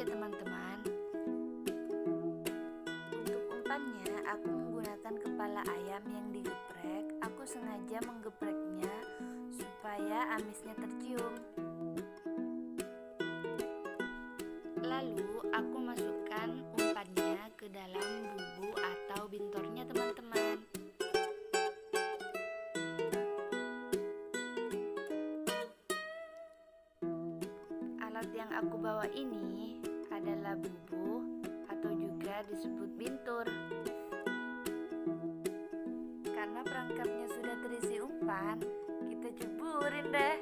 teman-teman. Untuk umpannya aku menggunakan kepala ayam yang digeprek. Aku sengaja menggepreknya supaya amisnya tercium. Lalu aku masukkan umpannya ke dalam bubu atau bintornya teman-teman. Alat yang aku bawa ini adalah bubu atau juga disebut bintur. Karena perangkapnya sudah terisi umpan, kita ceburin deh.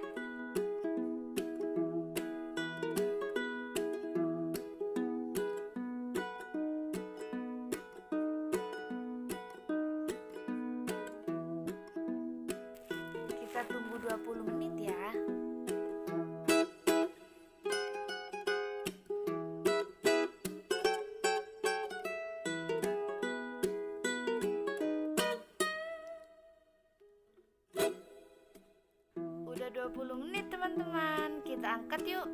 Kita tunggu 20 menit ya. Udah 20 menit teman-teman, kita angkat yuk.